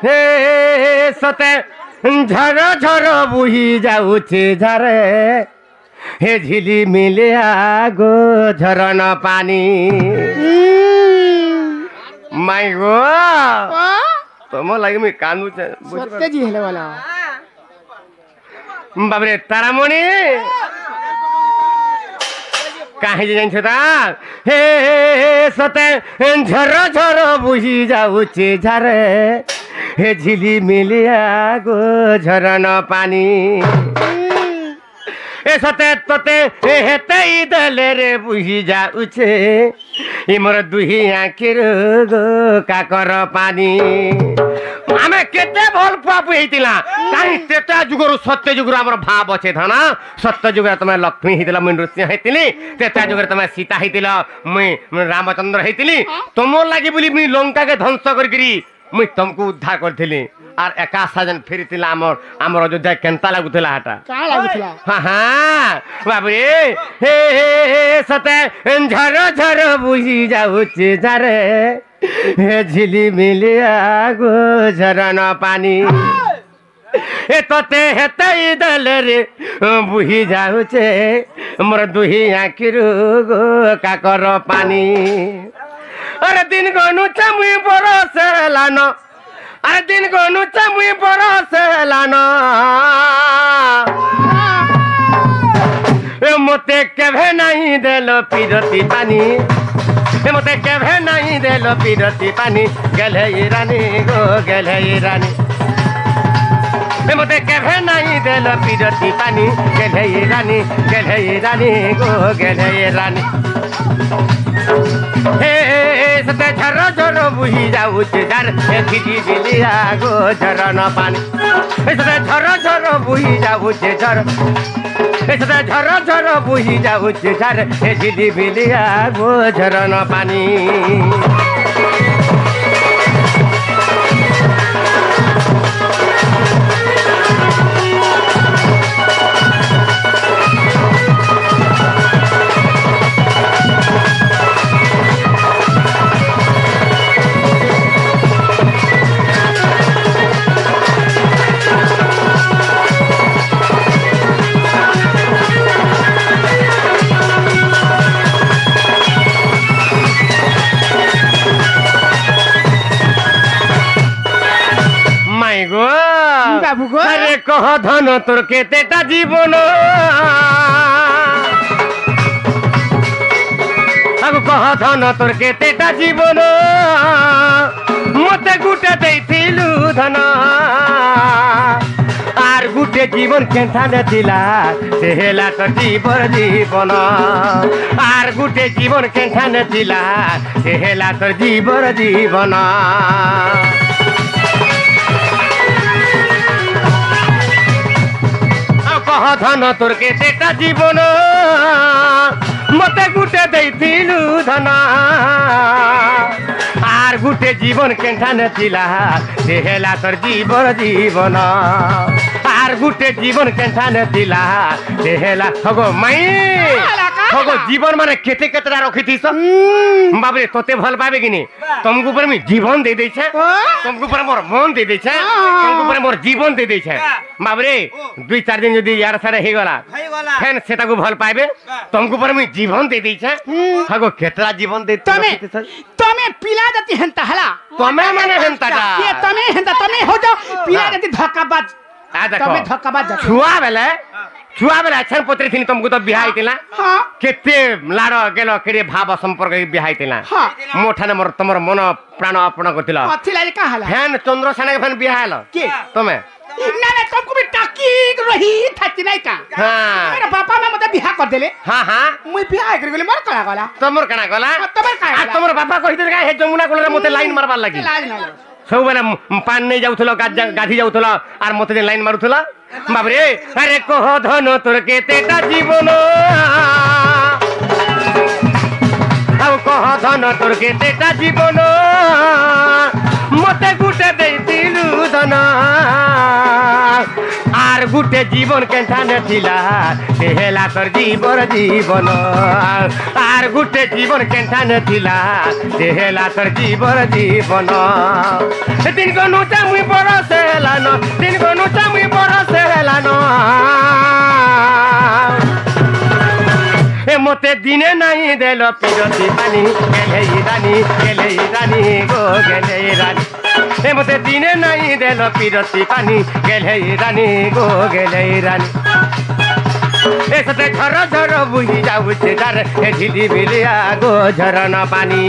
हे सते झर झर बुही जाऊचे झरे हे झिली मिलिया गो झरन पानी माई गो तुम लगे मैं कानू सत्य जी हेले वाला बाबरे तारामणि काहे जाइन छता हे सते झर झर बुही जाऊचे झरे हे झिली मिलिया गो झरन पानी ए सते तते हेते दले रे बुही जाऊचे इमर दुही आखिर गो काकर पानी आमे केते भल पापु हेतिला काई तेता जुगरु सत्य जुगरु हमर भाव अछि धना सत्य जुगरु तमे लक्ष्मी हेतिला मुन ऋषि हेतिली तेता जुगरु तमे सीता हेतिला मुई रामचंद्र हेतिली तुमो लागि बोली मुई लंका के ध्वंस करगिरी मुई तुमको उद्धार करथिली आर एका साजन फेरितिला हमर अयोध्या केनता लागुथिला हाटा का लागुथिला हां हां बाबू हे सते झर झर बुही जाऊचे झरे हे झिली मिलिया गो झरन पानी ए तते हेते दले रे बुही जाऊचे मोर दुही आखिर गो काकर पानी अरे दिन गनु चमुई बरस लानो अरे दिन गनु चमुई बरस लानो मते केभे नहीं देलो पिरती पानी मते केभे नहीं देलो पिरती पानी गेले रानी गो गेले रानी मते केभे नहीं देलो पिरती पानी गेले रानी गो गेले रानी हे सते झर झर बुही जाऊचे झर हे झिली मिलिया गो झरन पानी हे सते झर झर बुही जाऊचे झर हे सते झर झर बुही जाऊचे झर हे झिली मिलिया गो झरन पानी अरे कह धन तोर केतेटा जीवन आगु कह धन तोर केतेटा जीवन मते गुटे देइथिलु धन आर गुटे जीवन केंथा नथिला से हेला तो जीवन आर गुटे जीवन केंथा नथिला से हेला तो जीवन कह धन तोर केतेटा जीवन मते गुटे देइथिलु धन आर गुटे जीवन केंठा नथिला से हेला तोर जीवन आर गुटे जीवन केंठा नथिला से हेला हगो मई हगो जीवन माने केते केतरा रखिथिस बाबरे तोते भल पाबे किनी तुमको पर मी जीवन दे दै छै तुमको पर मोर मन दे दै छै तुमको पर मोर जीवन दे दै छै बाबरे 2-4 दिन जदी यार सारे हे गला फेन सेटा को भल पाबे तुमको पर मी जीवन दे दै छै हगो केतरा जीवन दे तमे पिला जति हंता हला तमे माने हंता ये तमे हंता तमे हो जाओ पिला जति धक्काबाज आ देखो तमे धक्काबाज छुआ बेले अच्छा पत्री थी तुमको तो बिहा आइतिला केते लाड़ गेलो केरे भाव संपर्क बिहा आइतिला मोठाने मोर तमर मन प्राण अपना करतिला अथिला का हला फैन चंद्रसेना के फैन बिहा आलो के तमे ना तुमको भी टाकी रही थाती नहीं का हां मेरा पापा में मते बिहा कर देले हां हां मुई बिहा कर गेले मोर कणा गला तमर तमर बापा कहि दे हे जमुना कोले मते लाइन मारबार लागी सब बेले पान नहीं जाउथलो गाधी जाउथलो आर मते लाइन मारुथलो बाबरे अरे कह धन तोर केतेटा जीवन आउ कह धन तोर केतेटा जीवन मते गुटे देइतिलु धन आर गुटे जीवन केन्ठा नथिला से हेला तोर जीवन जीवन आर गुटे जीवन केन्ठा नथिला से हेला तोर जीवन जीवन दिन को नुचा मुई बरस हेलानो दिन को नुचा मुई बरस हेलानो मते दिने नहीं देलो पिरती पानी गेले रानी गो गेले रानी मते दिने नहीं देलो पिरती पानी गेले रानी गो गेले रानी एसते घर झर बुही जाऊ छे डार झिली बिलिया गो झरना पानी